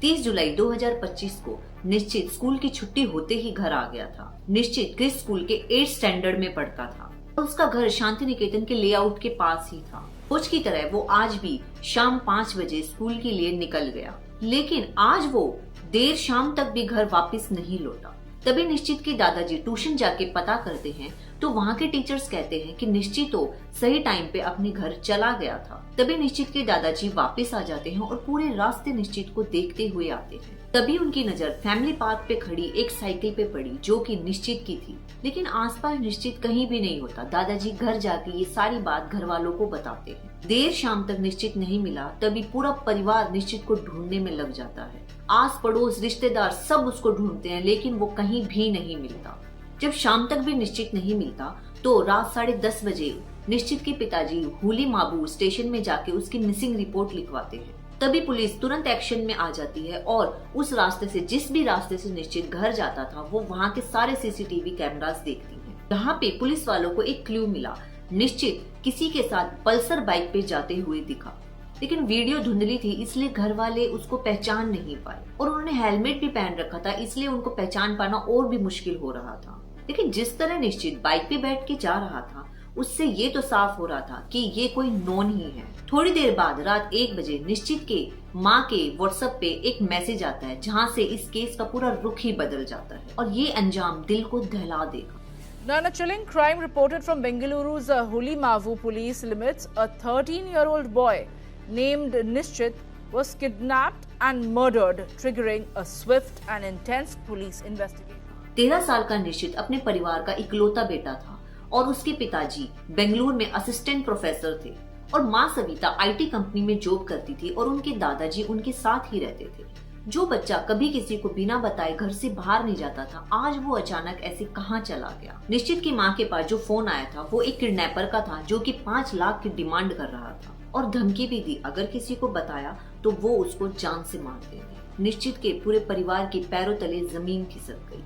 30 जुलाई 2025 को निश्चित स्कूल की छुट्टी होते ही घर आ गया था। निश्चित क्रिस स्कूल के 8th स्टैंडर्ड में पढ़ता था और उसका घर शांति निकेतन के लेआउट के पास ही था। रोज की तरह वो आज भी शाम 5 बजे स्कूल के लिए निकल गया, लेकिन आज वो देर शाम तक भी घर वापस नहीं लौटा। तभी निश्चित के दादाजी ट्यूशन जाके पता करते हैं तो वहाँ के टीचर्स कहते हैं कि निश्चित तो सही टाइम पे अपने घर चला गया था। तभी निश्चित के दादाजी वापस आ जाते हैं और पूरे रास्ते निश्चित को देखते हुए आते हैं। तभी उनकी नजर फैमिली पार्क पे खड़ी एक साइकिल पे पड़ी जो कि निश्चित की थी, लेकिन आसपास निश्चित कहीं भी नहीं होता। दादाजी घर जाके ये सारी बात घर वालों को बताते हैं। देर शाम तक निश्चित नहीं मिला, तभी पूरा परिवार निश्चित को ढूंढने में लग जाता है। आस पड़ोस रिश्तेदार सब उसको ढूंढते हैं, लेकिन वो कहीं भी नहीं मिलता। जब शाम तक भी निश्चित नहीं मिलता तो रात 10:30 बजे निश्चित के पिताजी हुली माबू स्टेशन में जाके उसकी मिसिंग रिपोर्ट लिखवाते हैं। तभी पुलिस तुरंत एक्शन में आ जाती है और उस रास्ते से, जिस भी रास्ते से निश्चित घर जाता था, वो वहाँ के सारे सीसीटीवी कैमरास देखती है। यहाँ पे पुलिस वालों को एक क्लू मिला। निश्चित किसी के साथ पल्सर बाइक पे जाते हुए दिखा, लेकिन वीडियो धुंधली थी इसलिए घर वाले उसको पहचान नहीं पाए और उन्होंने हेलमेट भी पहन रखा था, इसलिए उनको पहचान पाना और भी मुश्किल हो रहा था। लेकिन जिस तरह निश्चित बाइक पे बैठ के जा रहा था उससे ये तो साफ हो रहा था कि ये कोई नॉन ही है। थोड़ी देर बाद रात 1 बजे निश्चित के माँ के व्हाट्सएप पे एक मैसेज आता है जहाँ से इस केस का पूरा रुख ही बदल जाता है और ये अंजाम दिल को दहला देगा। Now, in a chilling crime reported from Bengaluru's Hulimavu police limits, a 13-year-old boy named Nishchit was kidnapped and murdered, triggering a swift and intense police investigation. 13 साल का निश्चित अपने परिवार का इकलौता बेटा था और उसके पिताजी बेंगलुरु में असिस्टेंट प्रोफेसर थे और माँ सविता आईटी कंपनी में जॉब करती थी और उनके दादाजी उनके साथ ही रहते थे। जो बच्चा कभी किसी को बिना बताए घर से बाहर नहीं जाता था, आज वो अचानक ऐसे कहाँ चला गया। निश्चित की माँ के पास जो फोन आया था वो एक किडनैपर का था जो कि 5 लाख की डिमांड कर रहा था और धमकी भी दी, अगर किसी को बताया तो वो उसको जान से मार देंगे। निश्चित के पूरे परिवार के पैरों तले जमीन खिसक गई।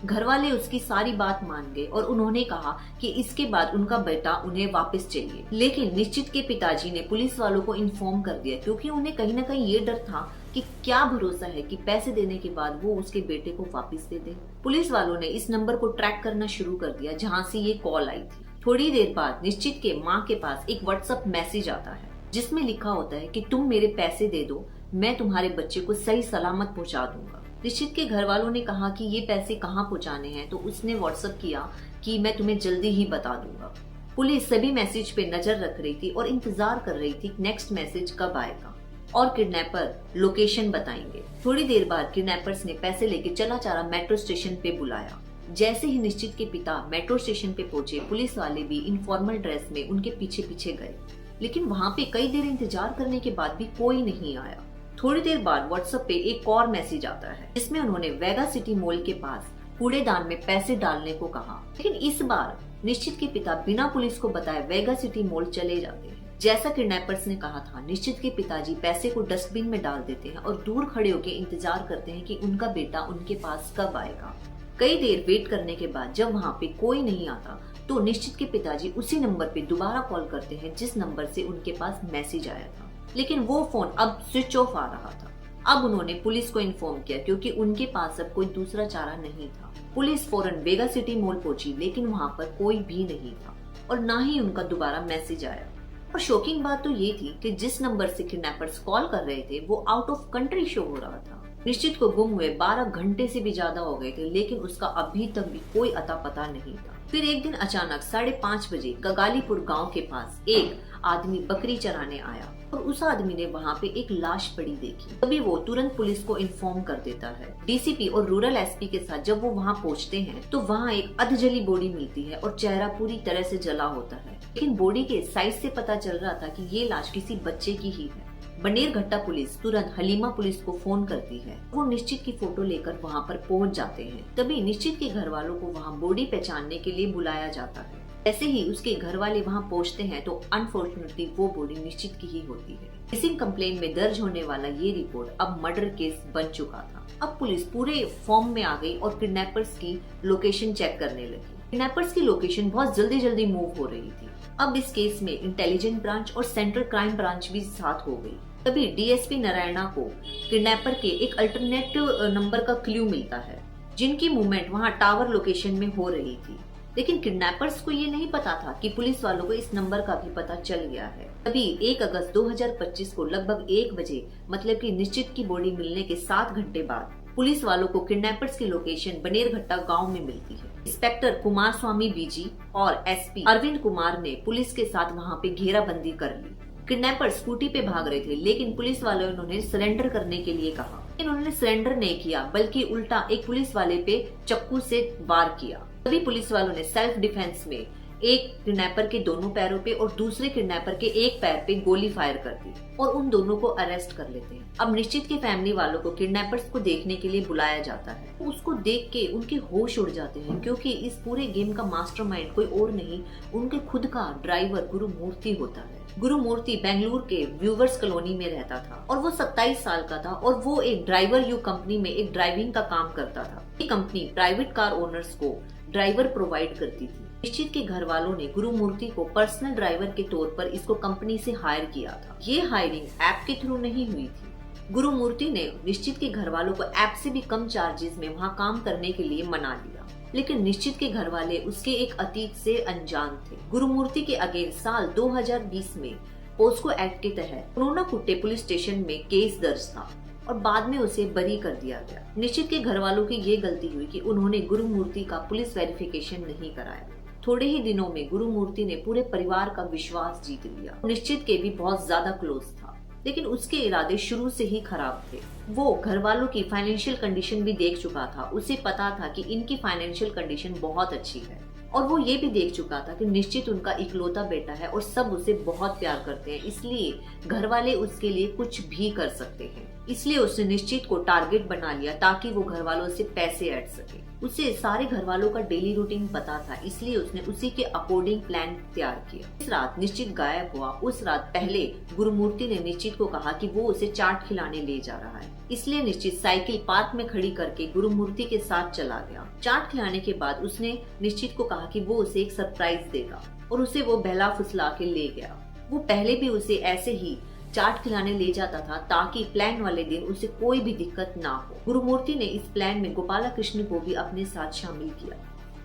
घर वाले उसकी सारी बात मान गए और उन्होंने कहा कि इसके बाद उनका बेटा उन्हें वापस चाहिए, लेकिन निश्चित के पिताजी ने पुलिस वालों को इन्फॉर्म कर दिया क्योंकि उन्हें कहीं न कहीं ये डर था कि क्या भरोसा है कि पैसे देने के बाद वो उसके बेटे को वापस दे दे। पुलिस वालों ने इस नंबर को ट्रैक करना शुरू कर दिया जहाँ से ये कॉल आई थी। थोड़ी देर बाद निश्चित के माँ के पास एक व्हाट्सएप मैसेज आता है जिसमें लिखा होता है कि तुम मेरे पैसे दे दो, मैं तुम्हारे बच्चे को सही सलामत पहुँचा दूंगा। निश्चित के घर वालों ने कहा कि ये पैसे कहाँ पहुँचाने हैं, तो उसने व्हाट्सएप किया कि मैं तुम्हें जल्दी ही बता दूंगा। पुलिस सभी मैसेज पे नजर रख रही थी और इंतजार कर रही थी नेक्स्ट मैसेज कब आएगा और किडनैपर लोकेशन बताएंगे। थोड़ी देर बाद किडनैपर्स ने पैसे लेके चला चारा मेट्रो स्टेशन पे बुलाया। जैसे ही निश्चित के पिता मेट्रो स्टेशन पे पहुंचे, पुलिस वाले भी इनफॉर्मल ड्रेस में उनके पीछे पीछे गए, लेकिन वहाँ पे कई देर इंतजार करने के बाद भी कोई नहीं आया। थोड़ी देर बाद व्हाट्सएप पे एक और मैसेज आता है जिसमें उन्होंने वेगा सिटी मॉल के पास कूड़ेदान में पैसे डालने को कहा, लेकिन इस बार निश्चित के पिता बिना पुलिस को बताए वेगा सिटी मॉल चले जाते हैं। जैसा किडनैपर्स ने कहा था, निश्चित के पिताजी पैसे को डस्टबिन में डाल देते हैं और दूर खड़े होकर इंतजार करते हैं कि उनका बेटा उनके पास कब आएगा। कई देर वेट करने के बाद जब वहाँ पे कोई नहीं आता तो निश्चित के पिताजी उसी नंबर पे दोबारा कॉल करते हैं जिस नंबर से उनके पास मैसेज आया था, लेकिन वो फोन अब स्विच ऑफ आ रहा था। अब उन्होंने पुलिस को इन्फॉर्म किया क्योंकि उनके पास अब कोई दूसरा चारा नहीं था। पुलिस फौरन वेगा सिटी मॉल पहुंची, लेकिन वहाँ पर कोई भी नहीं था और ना ही उनका दोबारा मैसेज आया। और शॉकिंग बात तो ये थी कि जिस नंबर से किडनैपर्स कॉल कर रहे थे वो आउट ऑफ कंट्री शो हो रहा था। निश्चित को गुम हुए 12 घंटे से भी ज्यादा हो गए थे, लेकिन उसका अभी तक भी कोई अता पता नहीं था। फिर एक दिन अचानक 5:30 बजे कगालीपुर गांव के पास एक आदमी बकरी चराने आया और उस आदमी ने वहाँ पे एक लाश पड़ी देखी। तभी वो तुरंत पुलिस को इन्फॉर्म कर देता है। डीसीपी और रूरल एसपी के साथ जब वो वहाँ पहुँचते हैं तो वहाँ एक अधजली बॉडी मिलती है और चेहरा पूरी तरह से जला होता है, लेकिन बॉडी के साइज से पता चल रहा था कि ये लाश किसी बच्चे की ही है। बनेरघट्टा पुलिस तुरंत हलीमा पुलिस को फोन करती है। वो निश्चित की फोटो लेकर वहाँ पर पहुँच जाते हैं। तभी निश्चित के घर वालों को वहाँ बॉडी पहचानने के लिए बुलाया जाता है। ऐसे ही उसके घर वाले वहाँ पहुँचते हैं तो अनफॉर्चुनेटली वो बॉडी निश्चित की ही होती है। मिसिंग कंप्लेन में दर्ज होने वाला ये रिपोर्ट अब मर्डर केस बन चुका था। अब पुलिस पूरे फॉर्म में आ गई और किडनैपर्स की लोकेशन चेक करने लगी। किडनैपर्स की लोकेशन बहुत जल्दी मूव हो रही थी। अब इस केस में इंटेलिजेंस ब्रांच और सेंट्रल क्राइम ब्रांच भी साथ हो गई। तभी डीएसपी नारायणा को किडनैपर के एक अल्टरनेटिव नंबर का क्लू मिलता है, जिनकी मूवमेंट वहां टावर लोकेशन में हो रही थी। लेकिन किडनैपर्स को ये नहीं पता था कि पुलिस वालों को इस नंबर का भी पता चल गया है। तभी 1 अगस्त 2025 को लगभग 1 बजे, मतलब कि निश्चित की बॉडी मिलने के 7 घंटे बाद, पुलिस वालों को किडनैपर्स की लोकेशन बनेरघट्टा गांव में मिलती है। इंस्पेक्टर कुमार स्वामी बीजी और एसपी अरविंद कुमार ने पुलिस के साथ वहां पे घेराबंदी कर ली। किडनैपर स्कूटी पे भाग रहे थे, लेकिन पुलिस वालों ने उन्हें सरेंडर करने के लिए कहा। उन्होंने सरेंडर नहीं किया, बल्कि उल्टा एक पुलिस वाले पे चाकू से वार किया। तभी पुलिस वालों ने सेल्फ डिफेंस में एक किडनैपर के दोनों पैरों पे और दूसरे किडनैपर के एक पैर पे गोली फायर कर दी और उन दोनों को अरेस्ट कर लेते हैं। अब निश्चित के फैमिली वालों को किडनैपर्स को देखने के लिए बुलाया जाता है। उसको देख के उनके होश उड़ जाते हैं, क्योंकि इस पूरे गेम का मास्टरमाइंड कोई और नहीं, उनके खुद का ड्राइवर गुरुमूर्ति होता है। गुरुमूर्ति बेंगलुरु के व्यूवर्स कॉलोनी में रहता था और वो 27 साल का था और वो एक ड्राइवर यू कंपनी में एक ड्राइविंग का काम करता था। ये कंपनी प्राइवेट कार ओनर्स को ड्राइवर प्रोवाइड करती थी। निश्चित के घर वालों ने गुरुमूर्ति को पर्सनल ड्राइवर के तौर पर इसको कंपनी से हायर किया था। ये हायरिंग ऐप के थ्रू नहीं हुई थी। गुरुमूर्ति ने निश्चित के घर वालों को ऐप से भी कम चार्जेस में वहाँ काम करने के लिए मना लिया, लेकिन निश्चित के घर वाले उसके एक अतीत से अनजान थे। गुरुमूर्ति के अगेंस्ट साल 2020 में पोस्को एक्ट के तहत पुनोनाकुट्टे पुलिस स्टेशन में केस दर्ज था और बाद में उसे बरी कर दिया गया। निश्चित के घर वालों की ये गलती हुई कि उन्होंने गुरुमूर्ति का पुलिस वेरिफिकेशन नहीं कराया। थोड़े ही दिनों में गुरुमूर्ति ने पूरे परिवार का विश्वास जीत लिया। निश्चित के भी बहुत ज्यादा क्लोज था, लेकिन उसके इरादे शुरू से ही खराब थे। वो घर वालों की फाइनेंशियल कंडीशन भी देख चुका था। उसे पता था कि इनकी फाइनेंशियल कंडीशन बहुत अच्छी है और वो ये भी देख चुका था कि निश्चित उनका इकलौता बेटा है और सब उसे बहुत प्यार करते हैं, इसलिए घर वाले उसके लिए कुछ भी कर सकते हैं। इसलिए उसने निश्चित को टारगेट बना लिया ताकि वो घर वालों से पैसे ऐड सके। उसे सारे घर वालों का डेली रूटीन पता था, इसलिए उसने उसी के अकॉर्डिंग प्लान तैयार किया। इस रात निश्चित गायब हुआ। उस रात पहले गुरुमूर्ति ने निश्चित को कहा कि वो उसे चाट खिलाने ले जा रहा है, इसलिए निश्चित साइकिल पार्क में खड़ी करके गुरुमूर्ति के साथ चला गया। चाट खिलाने के बाद उसने निश्चित को कहा कि वो उसे एक सरप्राइज देगा और उसे वो बहला फुसला के ले गया। वो पहले भी उसे ऐसे ही चाट खिलाने ले जाता था ताकि प्लान वाले दिन उसे कोई भी दिक्कत ना हो। गुरुमूर्ति ने इस प्लान में गोपाला कृष्ण को भी अपने साथ शामिल किया।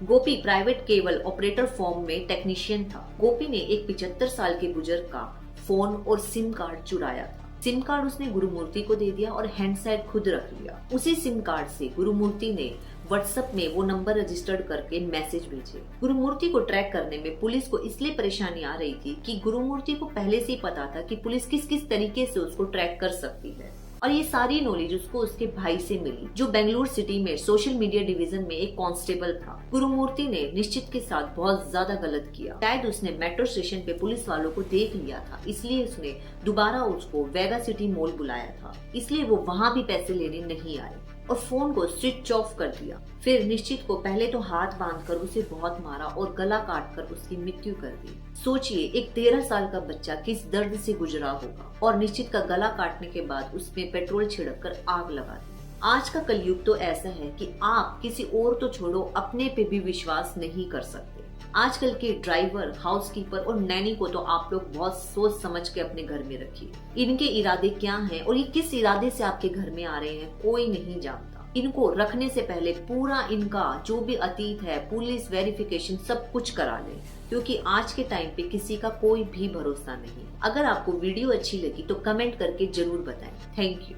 गोपी प्राइवेट केबल ऑपरेटर फॉर्म में टेक्नीशियन था। गोपी ने एक 75 साल के बुजुर्ग का फोन और सिम कार्ड चुराया था। सिम कार्ड उसने गुरुमूर्ति को दे दिया और हैंडसेट खुद रख लिया। उसी सिम कार्ड से गुरुमूर्ति ने व्हाट्सएप में वो नंबर रजिस्टर्ड करके मैसेज भेजे। गुरुमूर्ति को ट्रैक करने में पुलिस को इसलिए परेशानी आ रही थी कि गुरुमूर्ति को पहले से ही पता था कि पुलिस किस किस तरीके से उसको ट्रैक कर सकती है और ये सारी नॉलेज उसको उसके भाई से मिली, जो बेंगलुरु सिटी में सोशल मीडिया डिवीजन में एक कांस्टेबल था। गुरुमूर्ति ने निश्चित के साथ बहुत ज्यादा गलत किया। शायद उसने मेट्रो स्टेशन पे पुलिस वालों को देख लिया था, इसलिए उसने दोबारा उसको वेगा सिटी मॉल बुलाया था, इसलिए वो वहाँ भी पैसे लेने नहीं आए और फोन को स्विच ऑफ कर दिया। फिर निश्चित को पहले तो हाथ बांधकर उसे बहुत मारा और गला काटकर उसकी मृत्यु कर दी। सोचिए एक 13 साल का बच्चा किस दर्द से गुजरा होगा। और निश्चित का गला काटने के बाद उसमें पेट्रोल छिड़ककर आग लगा दी। आज का कलयुग तो ऐसा है कि आप किसी और तो छोड़ो, अपने पे भी विश्वास नहीं कर सकते। आजकल के ड्राइवर, हाउसकीपर और नैनी को तो आप लोग बहुत सोच समझ के अपने घर में रखिए। इनके इरादे क्या हैं और ये किस इरादे से आपके घर में आ रहे हैं, कोई नहीं जानता। इनको रखने से पहले पूरा इनका जो भी अतीत है, पुलिस वेरिफिकेशन सब कुछ करा ले, क्योंकि आज के टाइम पे किसी का कोई भी भरोसा नहीं। अगर आपको वीडियो अच्छी लगी तो कमेंट करके जरूर बताएं। Thank you.